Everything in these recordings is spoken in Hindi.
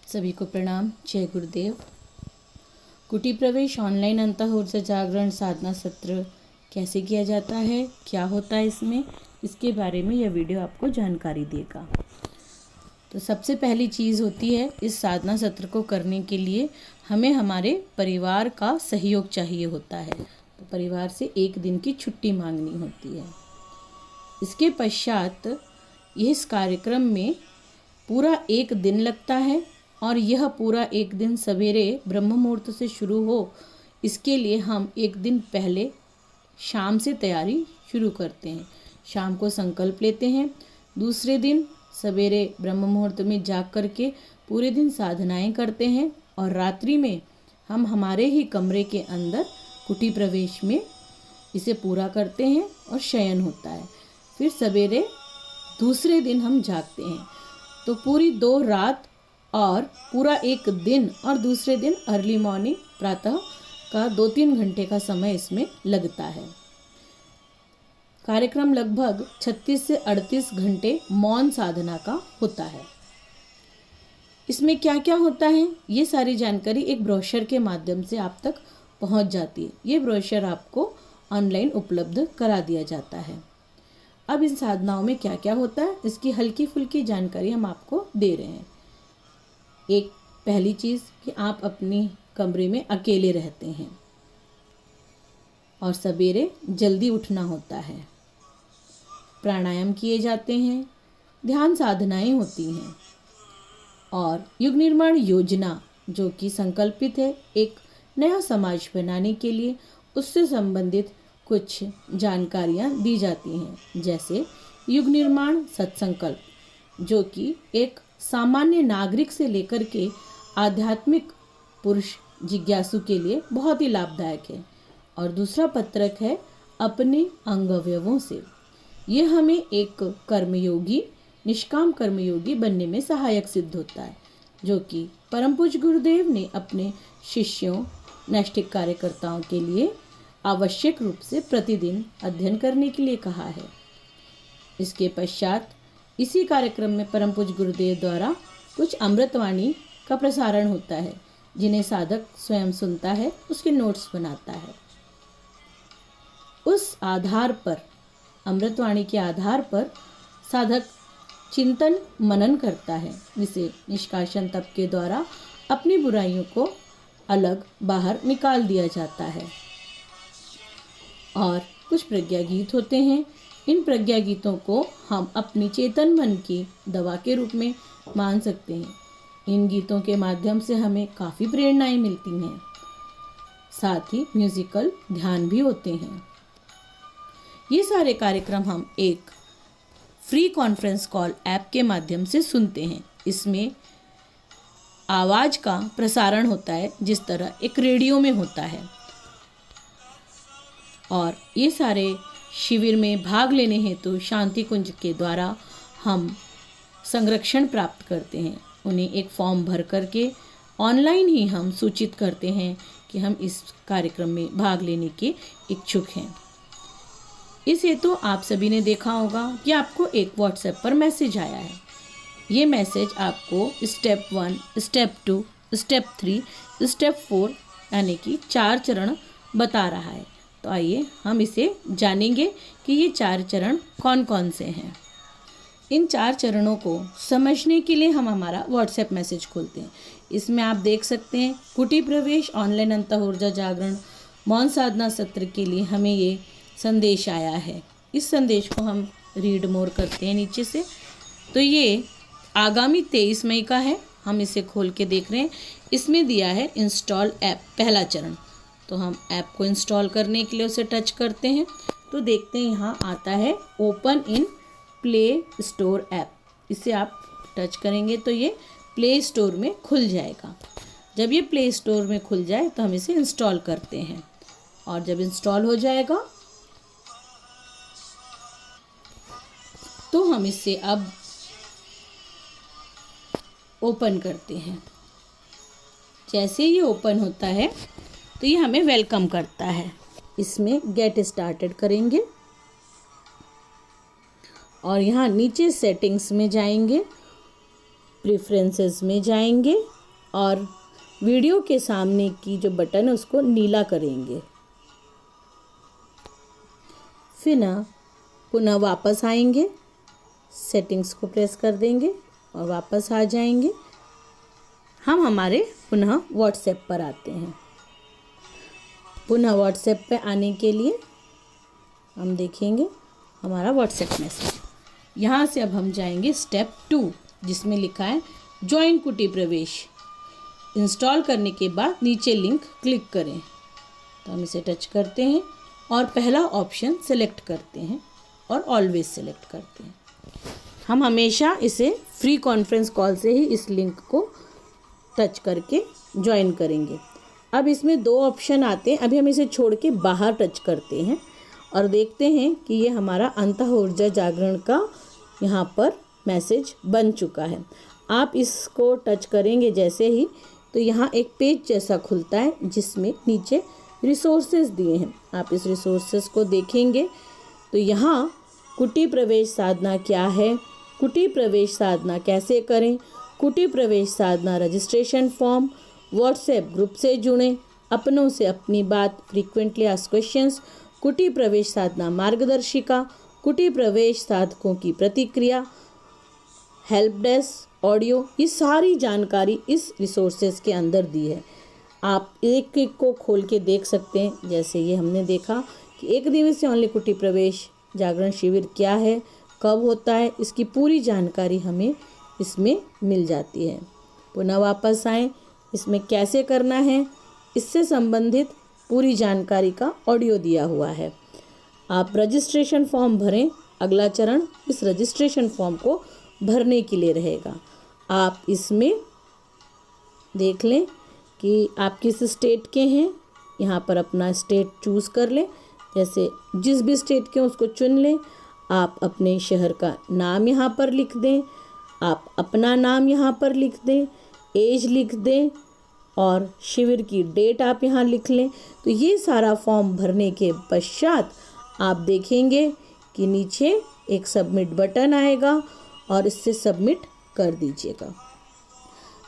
सभी को प्रणाम। जय गुरुदेव। कुटी प्रवेश ऑनलाइन अंतः ऊर्जा जागरण साधना सत्र कैसे किया जाता है, क्या होता है इसमें, इसके बारे में यह वीडियो आपको जानकारी देगा। तो सबसे पहली चीज़ होती है, इस साधना सत्र को करने के लिए हमें हमारे परिवार का सहयोग चाहिए होता है। तो परिवार से एक दिन की छुट्टी मांगनी होती है। इसके पश्चात इस कार्यक्रम में पूरा एक दिन लगता है और यह पूरा एक दिन सवेरे ब्रह्म मुहूर्त से शुरू हो, इसके लिए हम एक दिन पहले शाम से तैयारी शुरू करते हैं। शाम को संकल्प लेते हैं, दूसरे दिन सवेरे ब्रह्म मुहूर्त में जाग करके पूरे दिन साधनाएं करते हैं और रात्रि में हम हमारे ही कमरे के अंदर कुटी प्रवेश में इसे पूरा करते हैं और शयन होता है। फिर सवेरे दूसरे दिन हम जागते हैं। तो पूरी 2 रात और पूरा एक दिन और दूसरे दिन अर्ली मॉर्निंग प्रातः का 2-3 घंटे का समय इसमें लगता है। कार्यक्रम लगभग 36 से 38 घंटे मौन साधना का होता है। इसमें क्या क्या होता है, ये सारी जानकारी एक ब्रोशर के माध्यम से आप तक पहुंच जाती है। ये ब्रोशर आपको ऑनलाइन उपलब्ध करा दिया जाता है। अब इन साधनाओं में क्या क्या होता है, इसकी हल्की फुल्की जानकारी हम आपको दे रहे हैं। एक पहली चीज़ कि आप अपनी कमरे में अकेले रहते हैं और सवेरे जल्दी उठना होता है। प्राणायाम किए जाते हैं, ध्यान साधनाएं होती हैं और युग निर्माण योजना जो कि संकल्पित है एक नया समाज बनाने के लिए, उससे संबंधित कुछ जानकारियां दी जाती हैं। जैसे युग निर्माण सत्संकल्प जो कि एक सामान्य नागरिक से लेकर के आध्यात्मिक पुरुष जिज्ञासु के लिए बहुत ही लाभदायक है। और दूसरा पत्रक है अपने अंग अवयवों से। ये हमें एक कर्मयोगी, निष्काम कर्मयोगी बनने में सहायक सिद्ध होता है, जो कि परम पूज्य गुरुदेव ने अपने शिष्यों, नैष्ठिक कार्यकर्ताओं के लिए आवश्यक रूप से प्रतिदिन अध्ययन करने के लिए कहा है। इसके पश्चात इसी कार्यक्रम में परम पूज्य गुरुदेव द्वारा कुछ अमृतवाणी का प्रसारण होता है, जिन्हें साधक स्वयं सुनता है, उसके नोट्स बनाता है। उस आधार पर, अमृतवाणी के आधार पर साधक चिंतन मनन करता है, जिसे निष्कासन तप के द्वारा अपनी बुराइयों को अलग बाहर निकाल दिया जाता है। और कुछ प्रज्ञा गीत होते हैं। इन प्रज्ञा गीतों को हम अपनी चेतन मन की दवा के रूप में मान सकते हैं। इन गीतों के माध्यम से हमें काफ़ी प्रेरणाएं मिलती हैं। साथ ही म्यूजिकल ध्यान भी होते हैं। ये सारे कार्यक्रम हम एक फ्री कॉन्फ्रेंस कॉल ऐप के माध्यम से सुनते हैं। इसमें आवाज़ का प्रसारण होता है, जिस तरह एक रेडियो में होता है। और ये सारे शिविर में भाग लेने हेतु शांति कुंज के द्वारा हम संरक्षण प्राप्त करते हैं। उन्हें एक फॉर्म भर करके ऑनलाइन ही हम सूचित करते हैं कि हम इस कार्यक्रम में भाग लेने के इच्छुक हैं। इस हेतु आप सभी ने देखा होगा कि आपको एक व्हाट्सएप पर मैसेज आया है। ये मैसेज आपको स्टेप 1, स्टेप 2, स्टेप 3, स्टेप 4 यानी कि 4 चरण बता रहा है। तो आइए हम इसे जानेंगे कि ये 4 चरण कौन कौन से हैं। इन 4 चरणों को समझने के लिए हम हमारा व्हाट्सएप मैसेज खोलते हैं। इसमें आप देख सकते हैं कुटी प्रवेश ऑनलाइन अंतः ऊर्जा जागरण मौन साधना सत्र के लिए हमें ये संदेश आया है। इस संदेश को हम रीड मोर करते हैं नीचे से। तो ये आगामी 23 मई का है। हम इसे खोल के देख रहे हैं। इसमें दिया है इंस्टॉल ऐप, पहला चरण। तो हम ऐप को इंस्टॉल करने के लिए उसे टच करते हैं। तो देखते हैं यहाँ आता है open in play store app. इसे आप टच करेंगे तो ये प्ले स्टोर में खुल जाएगा। जब ये प्ले स्टोर में खुल जाए तो हम इसे इंस्टॉल करते हैं। और जब इंस्टॉल हो जाएगा तो हम इसे अब ओपन करते हैं। जैसे ये ओपन होता है तो ये हमें वेलकम करता है। इसमें गेट स्टार्टेड करेंगे और यहाँ नीचे सेटिंग्स में जाएंगे, प्रेफरेंसेस में जाएंगे और वीडियो के सामने की जो बटन है उसको नीला करेंगे। फिर ना पुनः वापस आएंगे, सेटिंग्स को प्रेस कर देंगे और वापस आ जाएंगे। हम हमारे पुनः व्हाट्सएप पर आते हैं। पुनः व्हाट्सएप पे आने के लिए हम देखेंगे हमारा व्हाट्सएप मैसेज। यहाँ से अब हम जाएंगे स्टेप 2 जिसमें लिखा है ज्वाइन कुटी प्रवेश। इंस्टॉल करने के बाद नीचे लिंक क्लिक करें, तो हम इसे टच करते हैं और पहला ऑप्शन सेलेक्ट करते हैं और ऑलवेज सेलेक्ट करते हैं। हम हमेशा इसे फ्री कॉन्फ्रेंस कॉल से ही इस लिंक को टच करके ज्वाइन करेंगे। अब इसमें 2 ऑप्शन आते हैं, अभी हम इसे छोड़ के बाहर टच करते हैं और देखते हैं कि ये हमारा अंतः ऊर्जा जागरण का यहाँ पर मैसेज बन चुका है। आप इसको टच करेंगे जैसे ही तो यहाँ एक पेज जैसा खुलता है जिसमें नीचे रिसोर्सेज दिए हैं। आप इस रिसोर्सेज को देखेंगे तो यहाँ कुटी प्रवेश साधना क्या है, कुटी प्रवेश साधना कैसे करें, कुटी प्रवेश साधना रजिस्ट्रेशन फॉर्म, व्हाट्सएप ग्रुप से जुड़ें, अपनों से अपनी बात, फ्रीक्वेंटली आस्क्ड क्वेश्चंस, कुटी प्रवेश साधना मार्गदर्शिका, कुटी प्रवेश साधकों की प्रतिक्रिया, हेल्प डेस्क, ऑडियो, ये सारी जानकारी इस रिसोर्सेज के अंदर दी है। आप एक एक को खोल के देख सकते हैं। जैसे ये हमने देखा कि 1 दिवसीय ऑनली कुटी प्रवेश जागरण शिविर क्या है, कब होता है, इसकी पूरी जानकारी हमें इसमें मिल जाती है। पुनः वापस आएँ, इसमें कैसे करना है इससे संबंधित पूरी जानकारी का ऑडियो दिया हुआ है। आप रजिस्ट्रेशन फॉर्म भरें, अगला चरण इस रजिस्ट्रेशन फॉर्म को भरने के लिए रहेगा। आप इसमें देख लें कि आप किस स्टेट के हैं, यहाँ पर अपना स्टेट चूज़ कर लें। जैसे जिस भी स्टेट के उसको चुन लें। आप अपने शहर का नाम यहाँ पर लिख दें, आप अपना नाम यहाँ पर लिख दें, एज लिख दें और शिविर की डेट आप यहाँ लिख लें। तो ये सारा फॉर्म भरने के पश्चात आप देखेंगे कि नीचे एक सबमिट बटन आएगा और इससे सबमिट कर दीजिएगा।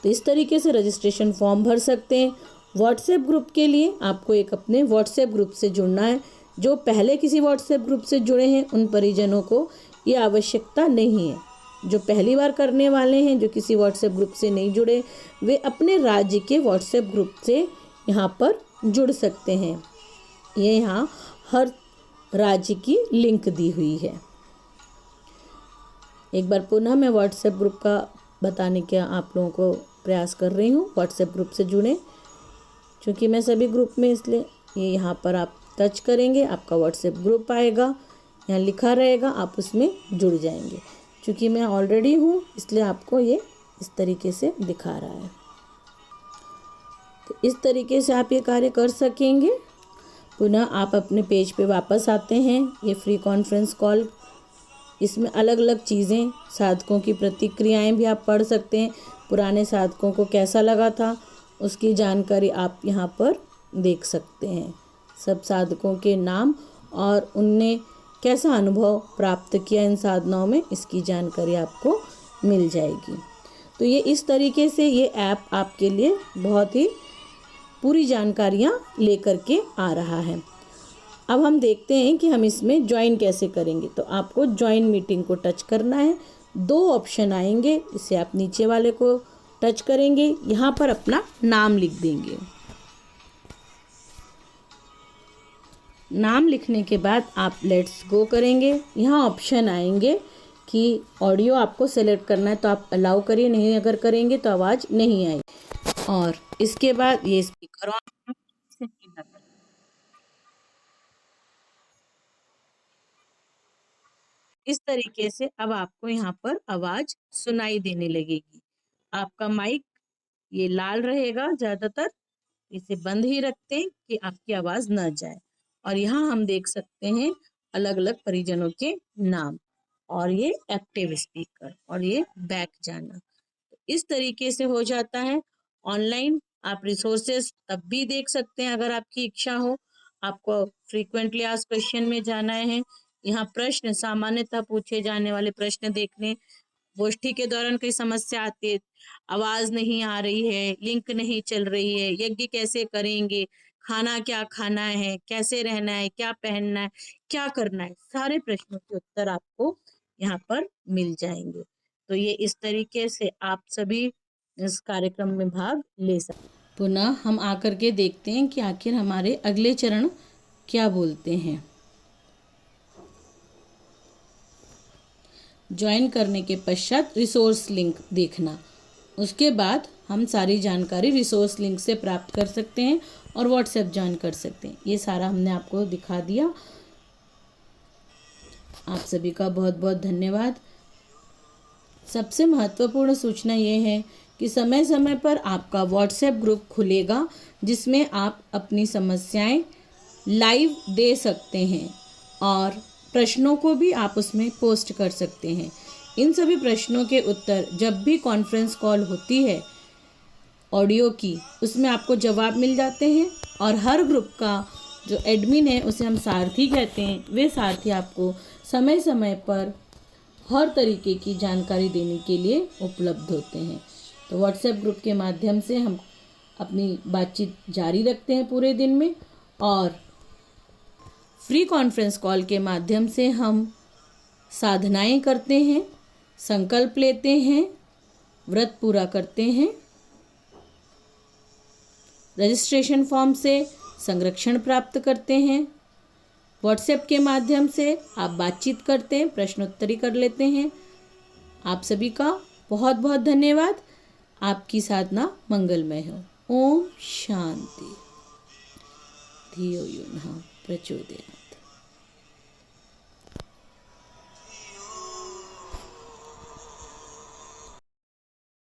तो इस तरीके से रजिस्ट्रेशन फॉर्म भर सकते हैं। व्हाट्सएप ग्रुप के लिए आपको एक अपने व्हाट्सएप ग्रुप से जुड़ना है। जो पहले किसी व्हाट्सएप ग्रुप से जुड़े हैं उन परिजनों को ये आवश्यकता नहीं है। जो पहली बार करने वाले हैं, जो किसी व्हाट्सएप ग्रुप से नहीं जुड़े, वे अपने राज्य के व्हाट्सएप ग्रुप से यहाँ पर जुड़ सकते हैं। ये यहाँ हर राज्य की लिंक दी हुई है। एक बार पुनः मैं व्हाट्सएप ग्रुप का बताने का आप लोगों को प्रयास कर रही हूँ। व्हाट्सएप ग्रुप से जुड़ें, क्योंकि मैं सभी ग्रुप में, इसलिए ये यहाँ पर आप टच करेंगे, आपका व्हाट्सएप ग्रुप आएगा, यहाँ लिखा रहेगा, आप उसमें जुड़ जाएंगे। क्योंकि मैं ऑलरेडी हूँ इसलिए आपको ये इस तरीके से दिखा रहा है। तो इस तरीके से आप ये कार्य कर सकेंगे। पुनः आप अपने पेज पे वापस आते हैं। ये फ्री कॉन्फ्रेंस कॉल, इसमें अलग अलग चीज़ें, साधकों की प्रतिक्रियाएं भी आप पढ़ सकते हैं। पुराने साधकों को कैसा लगा था उसकी जानकारी आप यहाँ पर देख सकते हैं। सब साधकों के नाम और उनने कैसा अनुभव प्राप्त किया इन साधनाओं में, इसकी जानकारी आपको मिल जाएगी। तो ये इस तरीके से ये ऐप आपके लिए बहुत ही पूरी जानकारियाँ लेकर के आ रहा है। अब हम देखते हैं कि हम इसमें ज्वाइन कैसे करेंगे। तो आपको ज्वाइन मीटिंग को टच करना है। 2 ऑप्शन आएंगे, इसे आप नीचे वाले को टच करेंगे, यहाँ पर अपना नाम लिख देंगे। नाम लिखने के बाद आप लेट्स गो करेंगे। यहाँ ऑप्शन आएंगे कि ऑडियो आपको सेलेक्ट करना है तो आप अलाउ करिए, नहीं अगर करेंगे तो आवाज़ नहीं आएगी। और इसके बाद ये स्पीकर ऑन, इस तरीके से अब आपको यहाँ पर आवाज़ सुनाई देने लगेगी। आपका माइक ये लाल रहेगा ज़्यादातर, इसे बंद ही रखते हैं कि आपकी आवाज़ न जाए। और यहाँ हम देख सकते हैं अलग अलग परिजनों के नाम, और ये एक्टिव स्पीकर और ये बैक जाना। इस तरीके से हो जाता है। ऑनलाइन आप रिसोर्सेज तब भी देख सकते हैं अगर आपकी इच्छा हो। आपको फ्रीक्वेंटली आस्क्ड क्वेश्चन में जाना है, यहाँ प्रश्न, सामान्यतः पूछे जाने वाले प्रश्न देखने, गोष्ठी के दौरान कोई समस्या आती है, आवाज नहीं आ रही है, लिंक नहीं चल रही है, यज्ञ कैसे करेंगे, खाना क्या खाना है, कैसे रहना है, क्या पहनना है, क्या करना है, सारे प्रश्नों के उत्तर आपको यहाँ पर मिल जाएंगे। तो ये इस तरीके से आप सभी इस कार्यक्रम में भाग ले सकते। पुनः हम आकर के देखते हैं कि आखिर हमारे अगले चरण क्या बोलते हैं। ज्वाइन करने के पश्चात रिसोर्स लिंक देखना, उसके बाद हम सारी जानकारी रिसोर्स लिंक से प्राप्त कर सकते हैं और व्हाट्सएप ज्वाइन कर सकते हैं। ये सारा हमने आपको दिखा दिया। आप सभी का बहुत बहुत धन्यवाद। सबसे महत्वपूर्ण सूचना ये है कि समय समय पर आपका व्हाट्सएप ग्रुप खुलेगा जिसमें आप अपनी समस्याएं लाइव दे सकते हैं और प्रश्नों को भी आप उसमें पोस्ट कर सकते हैं। इन सभी प्रश्नों के उत्तर जब भी कॉन्फ्रेंस कॉल होती है ऑडियो की, उसमें आपको जवाब मिल जाते हैं और हर ग्रुप का जो एडमिन है उसे हम सारथी कहते हैं, वे सारथी आपको समय समय पर हर तरीके की जानकारी देने के लिए उपलब्ध होते हैं। तो व्हाट्सएप ग्रुप के माध्यम से हम अपनी बातचीत जारी रखते हैं पूरे दिन में और फ्री कॉन्फ्रेंस कॉल के माध्यम से हम साधनाएं करते हैं, संकल्प लेते हैं, व्रत पूरा करते हैं, रजिस्ट्रेशन फॉर्म से संरक्षण प्राप्त करते हैं, व्हाट्सएप के माध्यम से आप बातचीत करते हैं, प्रश्नोत्तरी कर लेते हैं। आप सभी का बहुत बहुत धन्यवाद। आपकी साधना मंगलमय हो। ओम शांति। धियो यो नः प्रचोदयात्।